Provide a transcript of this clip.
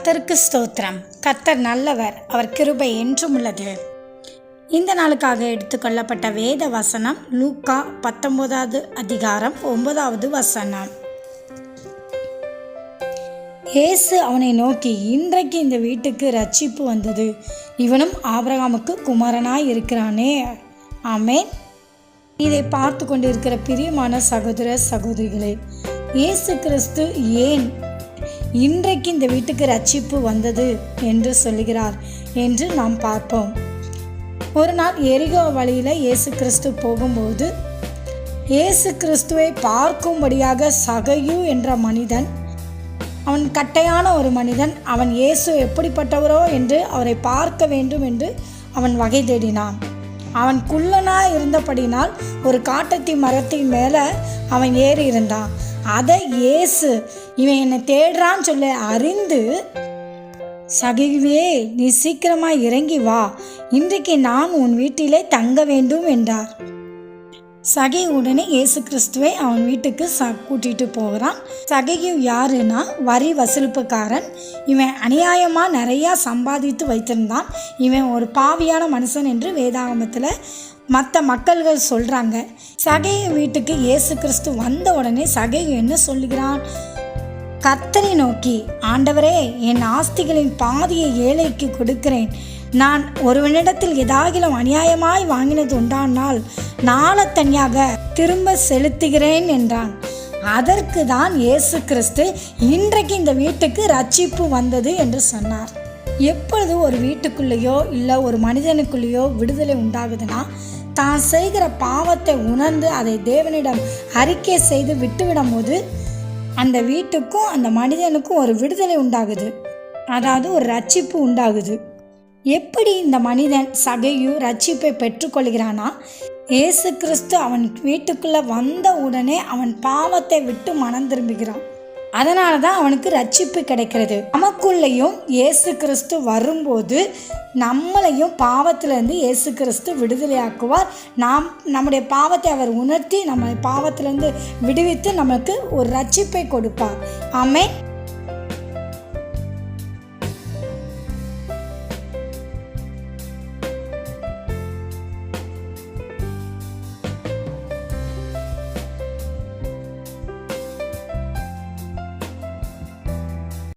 கர்த்தருக்கு ஸ்தோத்திரம். கர்த்தர் நல்லவர், அவர் கிருபை என்றும் உள்ளது. இந்த நாளுக்காக எடுத்துக்கொள்ளப்பட்ட வேத வசனம் லூக்கா 19வது அதிகாரம் 9வது வசனம். இயேசு அவனை நோக்கி, இன்றைக்கு இந்த வீட்டுக்கு ரட்சிப்பு வந்தது, இவனும் ஆபிரகாமுக்கு குமாரனாய் இருக்கிறானே. ஆமென். இதை பார்த்து கொண்டிருக்கிற பிரியமான சகோதர சகோதரிகளே, இயேசு கிறிஸ்து ஏன் இன்றைக்கு இந்த வீட்டுக்கு ரட்சிப்பு வந்தது என்று சொல்லுகிறார் என்று நாம் பார்ப்போம். ஒரு நாள் எரிகோ வழியில் இயேசு கிறிஸ்து போகும்போது இயேசு கிறிஸ்துவை பார்க்கும்படியாக சகையு என்ற மனிதன், அவன் கட்டையான ஒரு மனிதன், அவன் இயேசு எப்படிப்பட்டவரோ என்று அவரை பார்க்க வேண்டும் என்று அவன் வகை தேடினான். அவன் குள்ளனாக இருந்தபடினால் ஒரு காட்டத்தி மரத்தின் மேலே அவன் ஏறி இருந்தான். அதை இயேசு இவன் என்னை தேடுறான்னு சொல்லி அறிந்து, சகையுவே, நீ சீக்கிரமாக இறங்கி வா, இன்றைக்கு நான் உன் வீட்டிலே தங்க வேண்டும் என்றார். சகை உடனே இயேசு கிறிஸ்துவை அவன் வீட்டுக்கு கூட்டிகிட்டு போகிறான். சகையு யாருன்னா வரி வசூலிப்புக்காரன். இவன் அநியாயமாக நிறையா சம்பாதித்து வைத்திருந்தான். இவன் ஒரு பாவியான மனுஷன் என்று வேதாகமத்தில் மற்ற மக்கள்கள் சொல்கிறாங்க. சகையு வீட்டுக்கு இயேசு கிறிஸ்து வந்த உடனே சகையு என்ன சொல்லுகிறான்? கர்த்தரை நோக்கி, ஆண்டவரே, என் ஆஸ்திகளின் பாதியை ஏழைக்கு கொடுக்கிறேன். நான் ஒருவனிடத்தில் ஏதாகிலும் அநியாயமாய் வாங்கினது உண்டானால் நாளத்தனியாக திரும்ப செலுத்துகிறேன் என்றான். அதற்கு தான் இயேசு கிறிஸ்து இன்றைக்கு இந்த வீட்டுக்கு ரட்சிப்பு வந்தது என்று சொன்னார். எப்பொழுது ஒரு வீட்டுக்குள்ளேயோ இல்லை ஒரு மனிதனுக்குள்ளேயோ விடுதலை உண்டாகுதுன்னா, தான் செய்கிற பாவத்தை உணர்ந்து அதை தேவனிடம் அறிக்கை செய்து விட்டுவிடும் போது அந்த வீட்டுக்கும் அந்த மனிதனுக்கும் ஒரு விடுதலை உண்டாகுது, அதாவது ஒரு ரட்சிப்பு உண்டாகுது. எப்படி இந்த மனிதன் சகையு ரட்சிப்பை பெற்றுக்கொள்கிறானா? இயேசு கிறிஸ்து அவன் வீட்டுக்குள்ளே வந்த உடனே அவன் பாவத்தை விட்டு மனம் திரும்புகிறான். அதனால தான் அவனுக்கு ரட்சிப்பு கிடைக்கிறது. நமக்குள்ளேயும் இயேசு கிறிஸ்து வரும்போது நம்மளையும் பாவத்திலேருந்து இயேசு கிறிஸ்து விடுதலையாக்குவார். நம்முடைய பாவத்தை அவர் உணர்த்தி நம்மளை பாவத்திலேருந்து விடுவித்து நமக்கு ஒரு ரட்சிப்பை கொடுப்பார். ஆமென்.